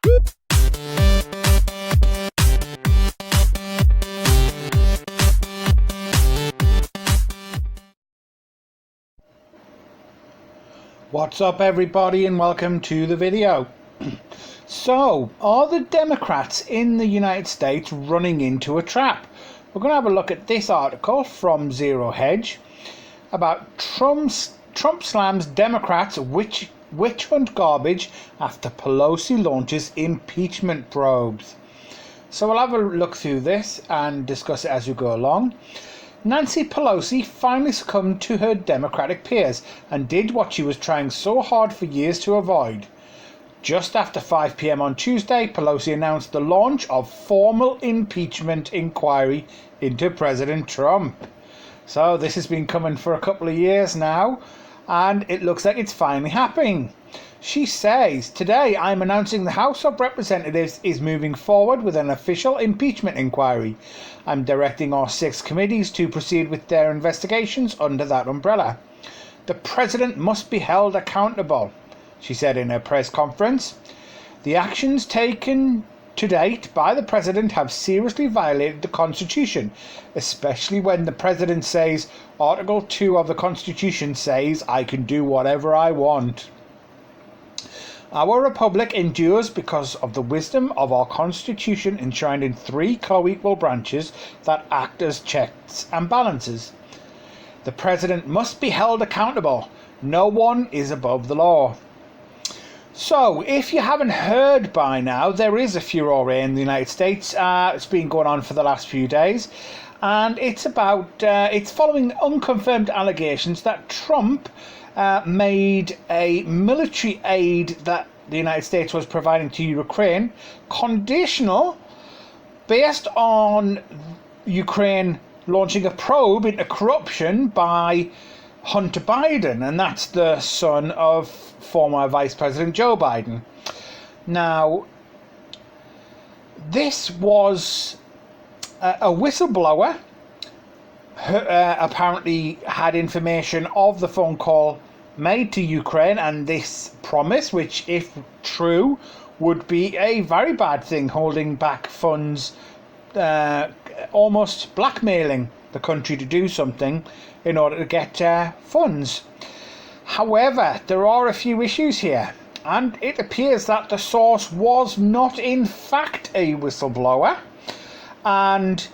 What's up everybody, and welcome to the video. So, are the Democrats in the United States running into a trap? We're going to have a look at this article from Zero Hedge about Trump slams Democrats witch hunt garbage after Pelosi launches impeachment probes. So we'll have a look through this and discuss it as we go along. Nancy Pelosi finally succumbed to her Democratic peers and did what she was trying so hard for years to avoid. Just after 5 p.m. on Tuesday, Pelosi announced the launch of formal impeachment inquiry into President Trump. So this has been coming for a couple of years now, and it looks like it's finally happening. She says, "Today I'm announcing the House of Representatives is moving forward with an official impeachment inquiry. I'm directing our 6 committees to proceed with their investigations under that umbrella. The President must be held accountable," she said in her press conference. "The actions taken to date by the President have seriously violated the Constitution, especially when the President says Article 2 of the Constitution says I can do whatever I want. Our republic endures because of the wisdom of our Constitution enshrined in 3 co-equal branches that act as checks and balances. The President must be held accountable. No one is above the law." So, if you haven't heard by now, there is a furore in the United States. It's been going on for the last few days, and it's following unconfirmed allegations that Trump made a military aid that the United States was providing to Ukraine conditional based on Ukraine launching a probe into corruption by Hunter Biden, and that's the son of former Vice President Joe Biden. Now, this was a whistleblower who apparently had information of the phone call made to Ukraine and this promise, which, if true, would be a very bad thing, holding back funds, almost blackmailing the country to do something in order to get funds. However, there are a few issues here, and it appears that the source was not in fact a whistleblower and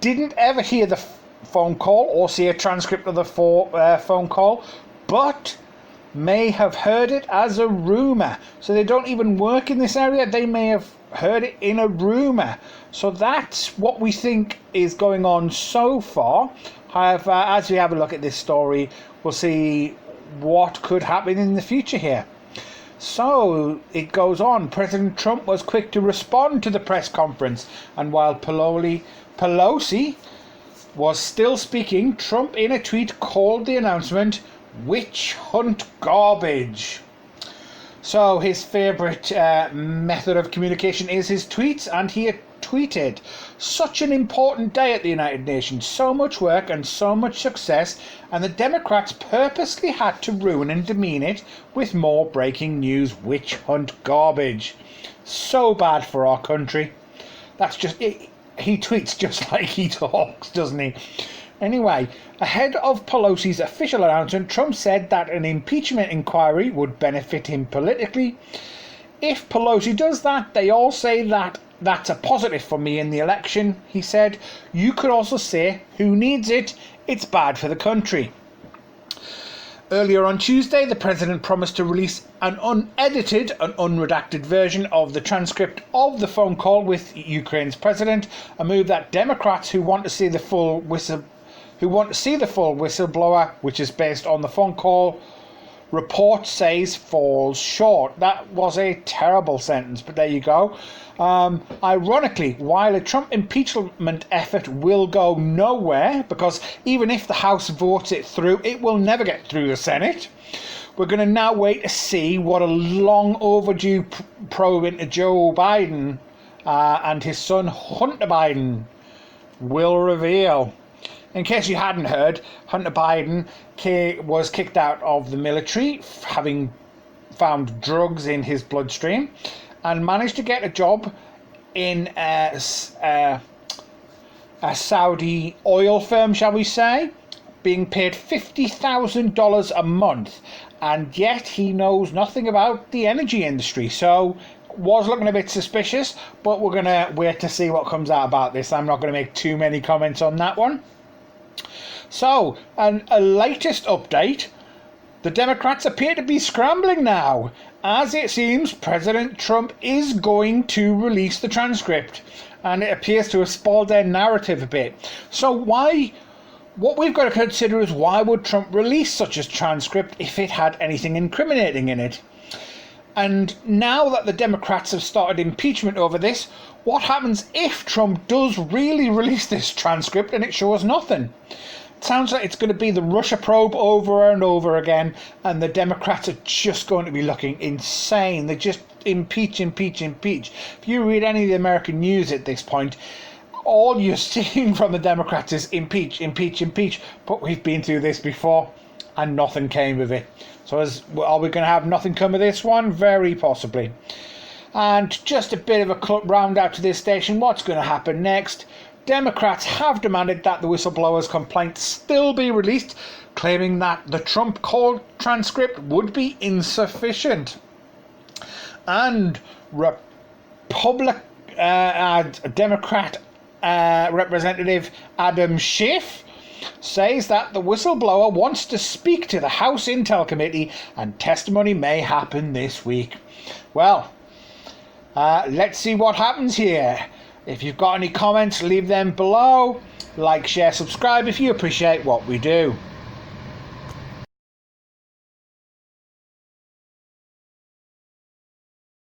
didn't ever hear the phone call or see a transcript of the phone call, but may have heard it as a rumour. So they don't even work in this area, they may have heard it in a rumour. So that's what we think is going on so far. However, as we have a look at this story, we'll see what could happen in the future here. So it goes on. President Trump was quick to respond to the press conference, and while Pelosi was still speaking, Trump in a tweet called the announcement witch hunt garbage. So his favourite method of communication is his tweets, and he tweeted, "Such an important day at the United Nations, so much work and so much success, and the Democrats purposely had to ruin and demean it with more breaking news witch hunt garbage. So bad for our country." That's just it. He tweets just like he talks, doesn't he? Anyway, ahead of Pelosi's official announcement, Trump said that an impeachment inquiry would benefit him politically. "If Pelosi does that, they all say that that's a positive for me in the election," he said. "You could also say, who needs it? It's bad for the country." Earlier on Tuesday, the president promised to release an unedited and unredacted version of the transcript of the phone call with Ukraine's president, a move that Democrats who want to see the full whistleblower, which is based on the phone call report, says falls short. That was a terrible sentence, but there you go. Ironically, while a Trump impeachment effort will go nowhere, because even if the House votes it through, it will never get through the Senate, we're going to now wait to see what a long overdue probe into Joe Biden and his son Hunter Biden will reveal. In case you hadn't heard, Hunter Biden was kicked out of the military, having found drugs in his bloodstream, and managed to get a job in a Saudi oil firm, shall we say, being paid $50,000 a month, and yet he knows nothing about the energy industry. So was looking a bit suspicious, but we're going to wait to see what comes out about this. I'm not going to make too many comments on that one. So, a latest update, the Democrats appear to be scrambling now, as it seems President Trump is going to release the transcript, and it appears to have spoiled their narrative a bit. So what we've got to consider is, why would Trump release such a transcript if it had anything incriminating in it? And now that the Democrats have started impeachment over this, what happens if Trump does really release this transcript and it shows nothing? It sounds like it's going to be the Russia probe over and over again, and the Democrats are just going to be looking insane. They just impeach. If you read any of the American news at this point, all you're seeing from the Democrats is impeach. But we've been through this before and nothing came of it. So are we going to have nothing come of this one? Very possibly. And just a bit of a roundup to this station. What's going to happen next? Democrats have demanded that the whistleblower's complaint still be released, claiming that the Trump call transcript would be insufficient. And Democrat Representative Adam Schiff says that the whistleblower wants to speak to the House Intel Committee and testimony may happen this week. Well, let's see what happens here. If you've got any comments, leave them below. Like, share, subscribe if you appreciate what we do.